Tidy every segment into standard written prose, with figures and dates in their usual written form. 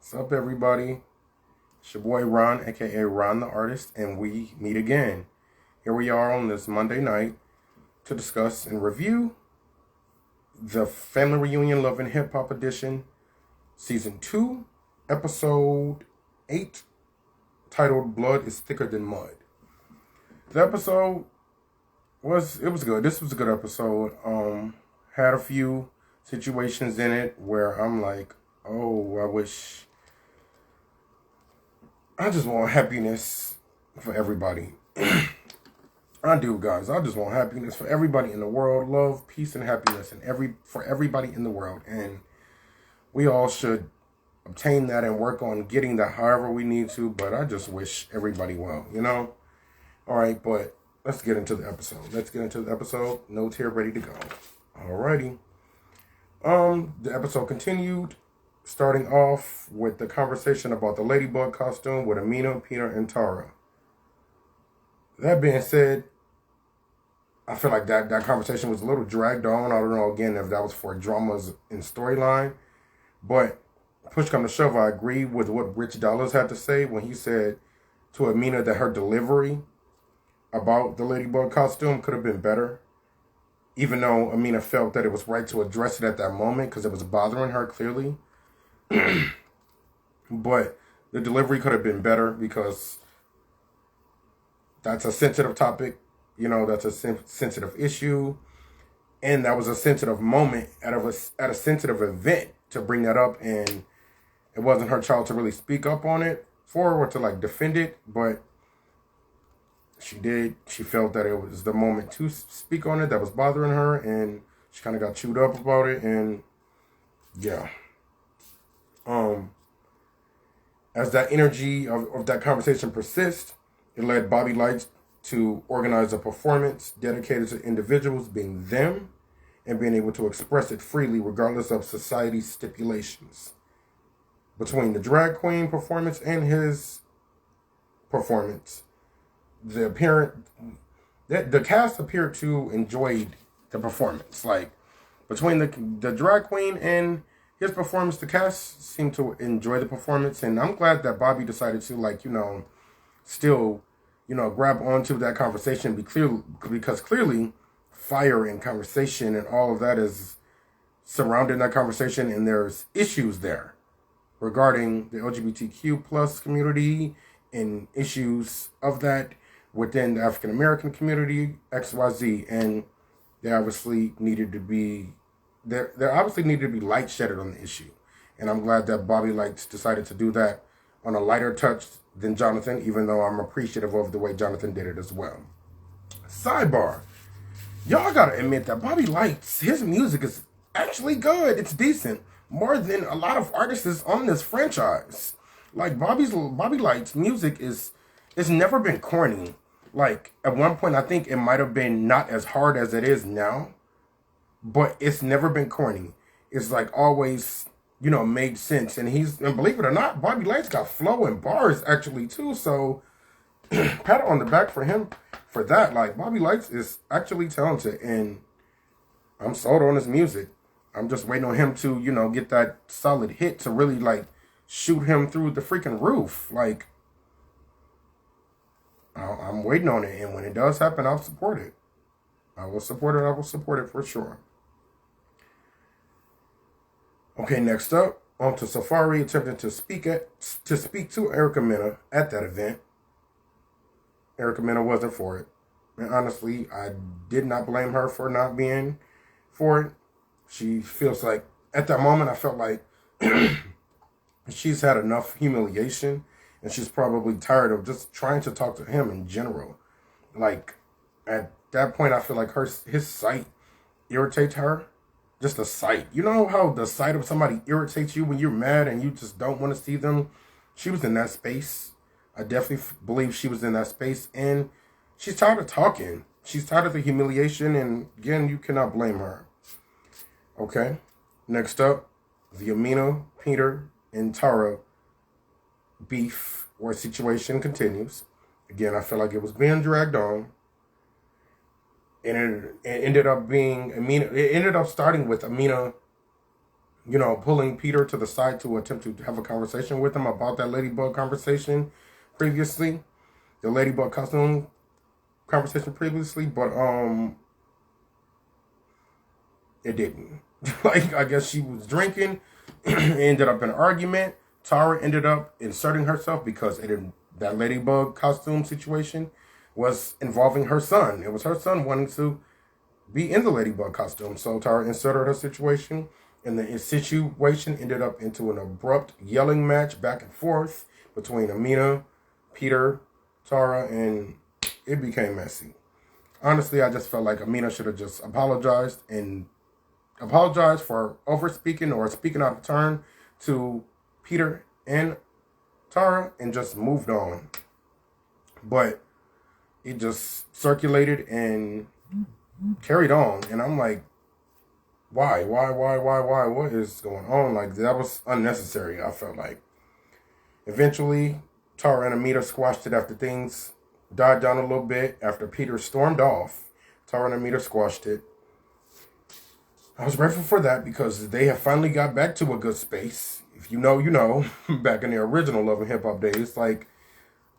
What's up, everybody? It's your boy Ron, aka Ron the Artist, and we meet again. Here we are on this Monday night to discuss and review the Family Reunion Love and Hip Hop Edition, Season 2, Episode 8, titled Blood is Thicker Than Mud. The episode was good. This was a good episode. Had a few situations in it where I'm like, oh, I just want happiness for everybody. I do, guys. I just want happiness for everybody in the world. Love, peace, and happiness for everybody in the world. And we all should obtain that and work on getting that however we need to. But I just wish everybody well, you know? All right, but let's get into the episode. Notes here ready to go. Alrighty. The episode continued, starting off with the conversation about the ladybug costume with Amina, Peter, and Tara. That being said, I feel like that conversation was a little dragged on. I don't know, again, if that was for dramas and storyline. But push come to shove, I agree with what Rich Dollars had to say when he said to Amina that her delivery about the ladybug costume could have been better. Even though Amina felt that it was right to address it at that moment because it was bothering her clearly. But the delivery could have been better because that's a sensitive topic. You know, that's a sensitive issue. And that was a sensitive moment at a sensitive event to bring that up. And it wasn't her child to really speak up on it or to like defend it. But she did. She felt that it was the moment to speak on it that was bothering her. And she kind of got chewed up about it. And yeah. As that energy of that conversation persists, it led Bobby Lights to organize a performance dedicated to individuals being them and being able to express it freely regardless of society's stipulations. Between the drag queen performance and his performance, the cast appeared to enjoy the performance. Like, between the drag queen and his performance, the cast seemed to enjoy the performance, and I'm glad that Bobby decided to, still, grab onto that conversation because clearly fire and conversation and all of that is surrounding that conversation, and there's issues there regarding the LGBTQ plus community and issues of that within the African American community, XYZ, and there obviously needed to be light shedded on the issue. And I'm glad that Bobby Lights decided to do that on a lighter touch than Jonathan, even though I'm appreciative of the way Jonathan did it as well. Sidebar. Y'all gotta admit that Bobby Lights, his music is actually good. It's decent. More than a lot of artists on this franchise. Like, Bobby Lights' music it's never been corny. Like, at one point, I think it might have been not as hard as it is now. But it's never been corny. It's like always, made sense. And believe it or not, Bobby Lights got flow and bars actually too. So pat on the back for him for that. Like, Bobby Lights is actually talented, and I'm sold on his music. I'm just waiting on him to, get that solid hit to really like shoot him through the freaking roof. Like, I'm waiting on it. And when it does happen, I'll support it. I will support it for sure. Okay, next up, on to Safari attempting to speak to Erica Mena at that event. Erica Mena wasn't for it. And honestly, I did not blame her for not being for it. She feels like, at that moment, I felt like she's had enough humiliation, and she's probably tired of just trying to talk to him in general. Like, at that point, I feel like his sight irritates her. Just the sight. You know how the sight of somebody irritates you when you're mad and you just don't want to see them? She was in that space. I definitely believe she was in that space. And she's tired of talking. She's tired of the humiliation. And again, you cannot blame her. Okay. Next up, the Amina, Peter, and Tara beef or situation continues. Again, I feel like it was being dragged on. And it ended up starting with Amina pulling Peter to the side to attempt to have a conversation with him about that ladybug conversation previously, the ladybug costume conversation previously, but it didn't. Like, I guess she was drinking, ended up in an argument. Tara ended up inserting herself because that ladybug costume situation was involving her son. It was her son wanting to be in the ladybug costume. So Tara inserted her situation, and the situation ended up into an abrupt yelling match back and forth between Amina, Peter, Tara, and it became messy. Honestly, I just felt like Amina should have just apologized for over-speaking or speaking out of turn to Peter and Tara and just moved on. But it just circulated and carried on. And I'm like, why? What is going on? Like, that was unnecessary, I felt like. Eventually, Tara and Amina squashed it after things died down a little bit. After Peter stormed off, Tara and Amina squashed it. I was grateful for that because they have finally got back to a good space. If you know, you know. Back in the original Love and Hip Hop days, like,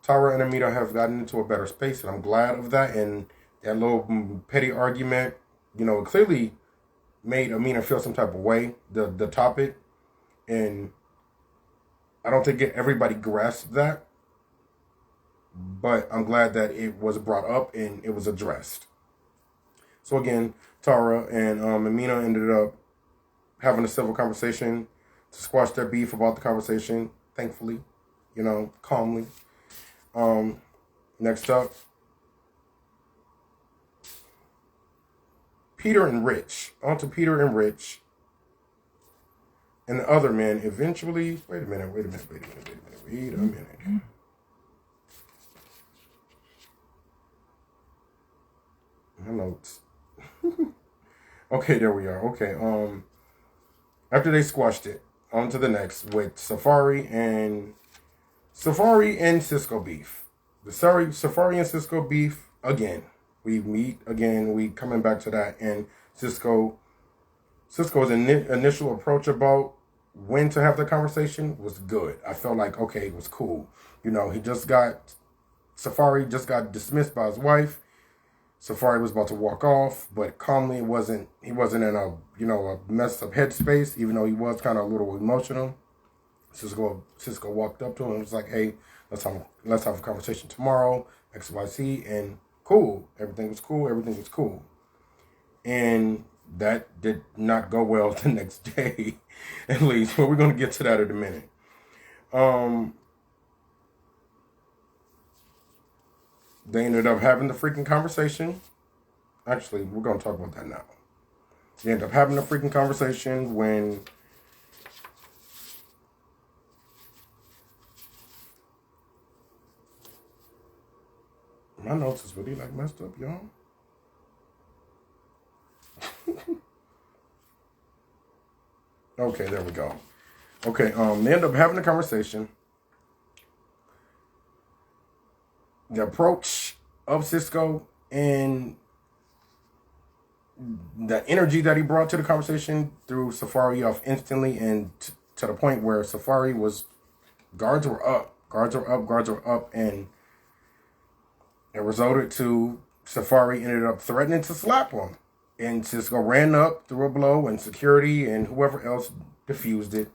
Tara and Amina have gotten into a better space, and I'm glad of that. And that little petty argument, it clearly made Amina feel some type of way, the topic. And I don't think everybody grasped that. But I'm glad that it was brought up and it was addressed. So again, Tara and Amina ended up having a civil conversation to squash their beef about the conversation, thankfully, calmly. Next up, Peter and Rich. On to Peter and Rich. And the other men eventually... Wait a minute. My notes. Okay, there we are. Okay, after they squashed it, on to the next with Safari and Cisco beef. The Safari and Cisco beef again. We meet again. We coming back to that, and Cisco's initial approach about when to have the conversation was good. I felt like, okay, it was cool. Safari just got dismissed by his wife. Safari was about to walk off, but calmly, he wasn't in a messed up headspace, even though he was kind of a little emotional. Cisco walked up to him and was like, hey, let's have a conversation tomorrow, XYZ, and cool. Everything was cool. And that did not go well the next day, at least. But we're going to get to that in a minute. They ended up having the freaking conversation. Actually, we're going to talk about that now. They ended up having the freaking conversation when my notes is really messed up, y'all. Okay, there we go. Okay, they ended up having a conversation. The approach of Cisco and the energy that he brought to the conversation threw Safari off instantly, and to the point where guards were up, and it resulted to Safari ended up threatening to slap him. And Cisco ran up, threw a blow, and security and whoever else diffused it.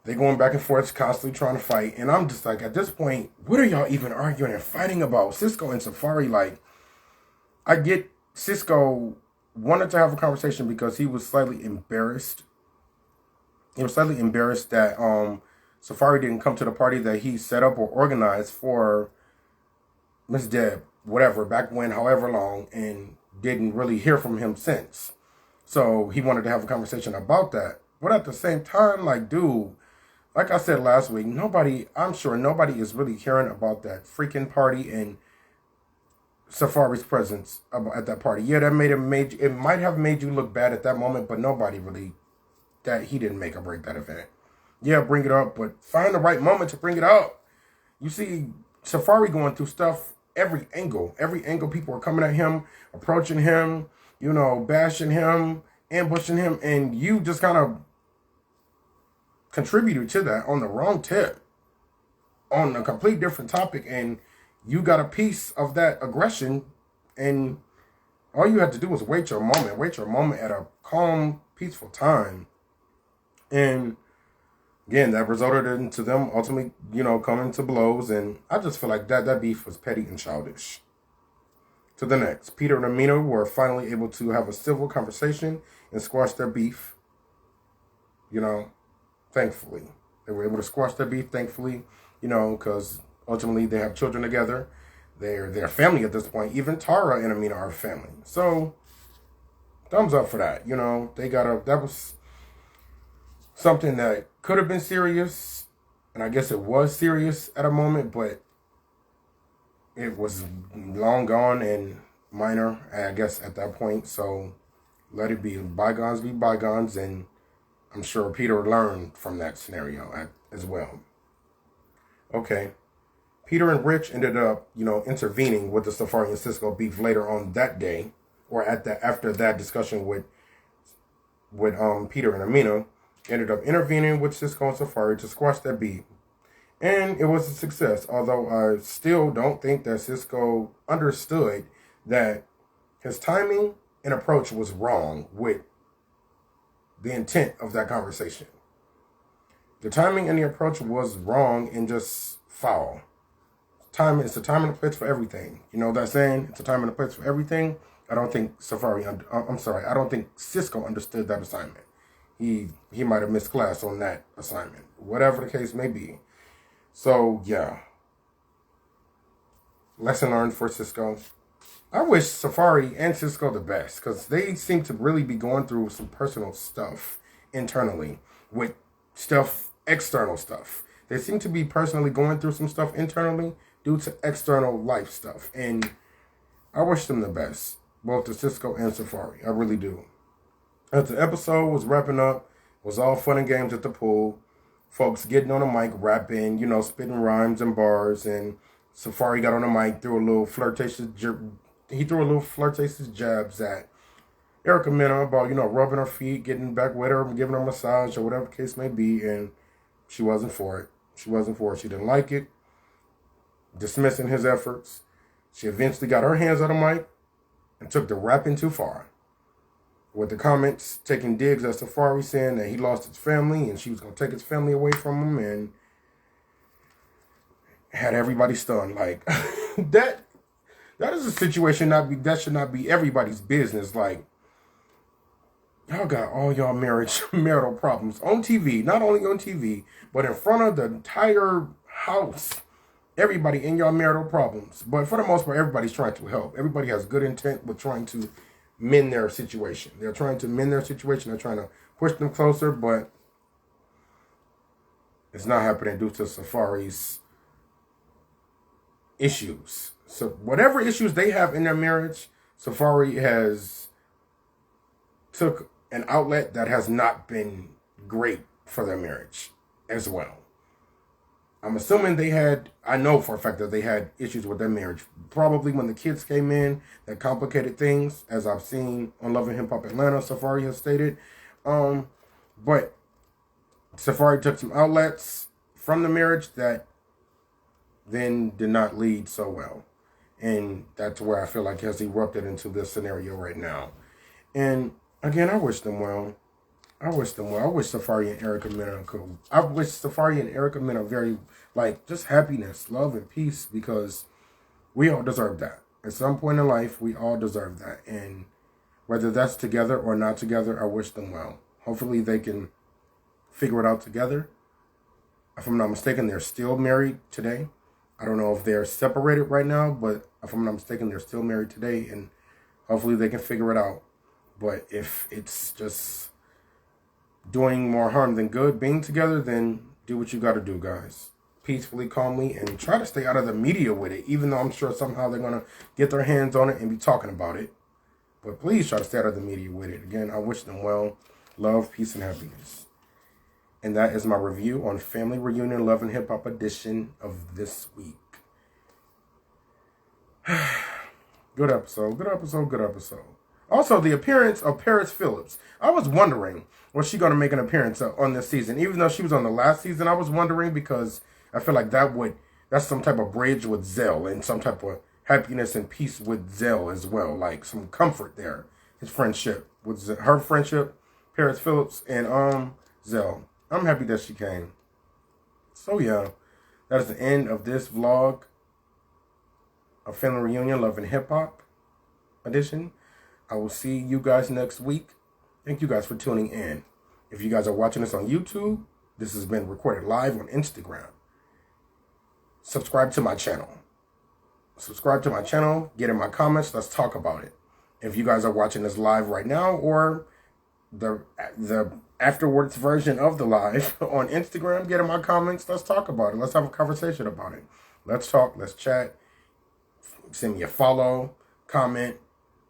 They going back and forth, constantly trying to fight. And I'm just like, at this point, what are y'all even arguing and fighting about? Cisco and Safari, I get Cisco wanted to have a conversation because he was slightly embarrassed. He was slightly embarrassed that Safari didn't come to the party that he set up or organized for Miss Deb, whatever, back when, however long, and didn't really hear from him since. So he wanted to have a conversation about that. But at the same time, dude, like I said last week, I'm sure nobody is really caring about that freaking party and Safari's presence at that party. Yeah, it might have made you look bad at that moment, but nobody really, that he didn't make or break that event. Yeah, bring it up, but find the right moment to bring it up. You see Safari going through stuff every angle, people are coming at him, approaching him, bashing him, ambushing him, and you just kind of contributed to that on the wrong tip, on a complete different topic, and you got a piece of that aggression, and all you had to do was wait your moment at a calm, peaceful time. And again, that resulted into them ultimately, coming to blows, and I just feel like that beef was petty and childish. To the next, Peter and Amina were finally able to have a civil conversation and squash their beef. Thankfully. They were able to squash their beef, thankfully, because ultimately they have children together. They're family at this point. Even Tara and Amina are family. So, thumbs up for that. That was something that could have been serious, and I guess it was serious at a moment, but it was long gone and minor, I guess, at that point. So, let it be. Bygones be bygones, and I'm sure Peter learned from that scenario as well. Okay. Peter and Rich ended up, intervening with the Safari and Cisco beef later on that day, or after that discussion with Peter and Amina, ended up intervening with Cisco and Safari to squash that beef. And it was a success, although I still don't think that Cisco understood that his timing and approach was wrong with the intent of that conversation. The timing and the approach was wrong and just foul. It's a time and a place for everything. You know that saying? It's a time and a place for everything. I don't think I don't think Cisco understood that assignment. He might have missed class on that assignment. Whatever the case may be. So, yeah. Lesson learned for Cisco. I wish Safari and Cisco the best, because they seem to really be going through some personal stuff internally with external stuff. They seem to be personally going through some stuff internally due to external life stuff. And I wish them the best, both to Cisco and Safari. I really do. As the episode was wrapping up, it was all fun and games at the pool. Folks getting on the mic, rapping, spitting rhymes and bars. And Safari got on the mic, threw a little flirtatious jabs at Erica Mena about, rubbing her feet, getting back with her, giving her a massage, or whatever the case may be. And she wasn't for it. She didn't like it. Dismissing his efforts. She eventually got her hands on the mic and took the rapping too far. With the comments taking digs at Safari, saying that he lost his family and she was going to take his family away from him, and had everybody stunned. Like, that is a situation that should not be everybody's business. Like, y'all got all y'all marital problems on TV, not only on TV, but in front of the entire house. Everybody in y'all marital problems. But for the most part, everybody's trying to help. Everybody has good intent with trying to mend their situation. They're trying to mend their situation. They're trying to push them closer, but it's not happening due to Safari's issues. So whatever issues they have in their marriage, Safari has took an outlet that has not been great for their marriage as well. I'm assuming I know for a fact that they had issues with their marriage. Probably when the kids came in, that complicated things, as I've seen on Love and Hip Hop Atlanta, Safari has stated. But Safari took some outlets from the marriage that then did not lead so well. And that's where I feel like has erupted into this scenario right now. And again, I wish them well. I wish Safari and Erica Mena could. I wish Safari and Erica Mena very, just happiness, love, and peace, because we all deserve that. At some point in life, we all deserve that. And whether that's together or not together, I wish them well. Hopefully they can figure it out together. If I'm not mistaken, they're still married today. I don't know if they're separated right now, but if I'm not mistaken, they're still married today. And hopefully they can figure it out. But if it's just doing more harm than good being together, then do what you got to do, guys. Peacefully, calmly, and try to stay out of the media with it, even though I'm sure somehow they're going to get their hands on it and be talking about it. But please try to stay out of the media with it. Again, I wish them well. Love, peace, and happiness. And that is my review on Family Reunion Love and Hip Hop edition of this week. Good episode. Also, the appearance of Paris Phillips. I was wondering, was she going to make an appearance on this season? Even though she was on the last season, I was wondering because I feel like that's some type of bridge with Zell and some type of happiness and peace with Zell as well. Like some comfort there. His friendship with her friendship, Paris Phillips and Zell. I'm happy that she came. So yeah, that is the end of this vlog of Family Reunion Love and Hip Hop edition. I will see you guys next week. Thank you guys for tuning in. If you guys are watching this on YouTube, this has been recorded live on Instagram. Subscribe to my channel. Subscribe to my channel. Get in my comments. Let's talk about it. If you guys are watching this live right now or the afterwards version of the live on Instagram, get in my comments. Let's talk about it. Let's have a conversation about it. Let's talk. Let's chat. Send me a follow, comment.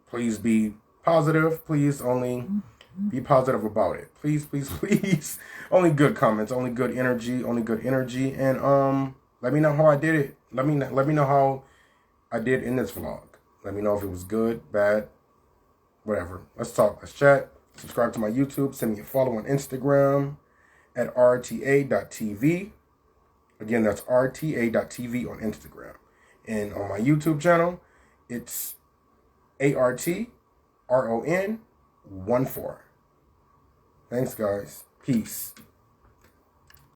Please be positive. Please only be positive about it. Please, please, please. Only good comments. Only good energy. Only good energy. And let me know how I did it. Let me know how I did in this vlog. Let me know if it was good, bad, whatever. Let's talk. Let's chat. Subscribe to my YouTube. Send me a follow on Instagram at rta.tv. Again, that's rta.tv on Instagram. And on my YouTube channel, it's ARTRON14. Thanks, guys. Peace.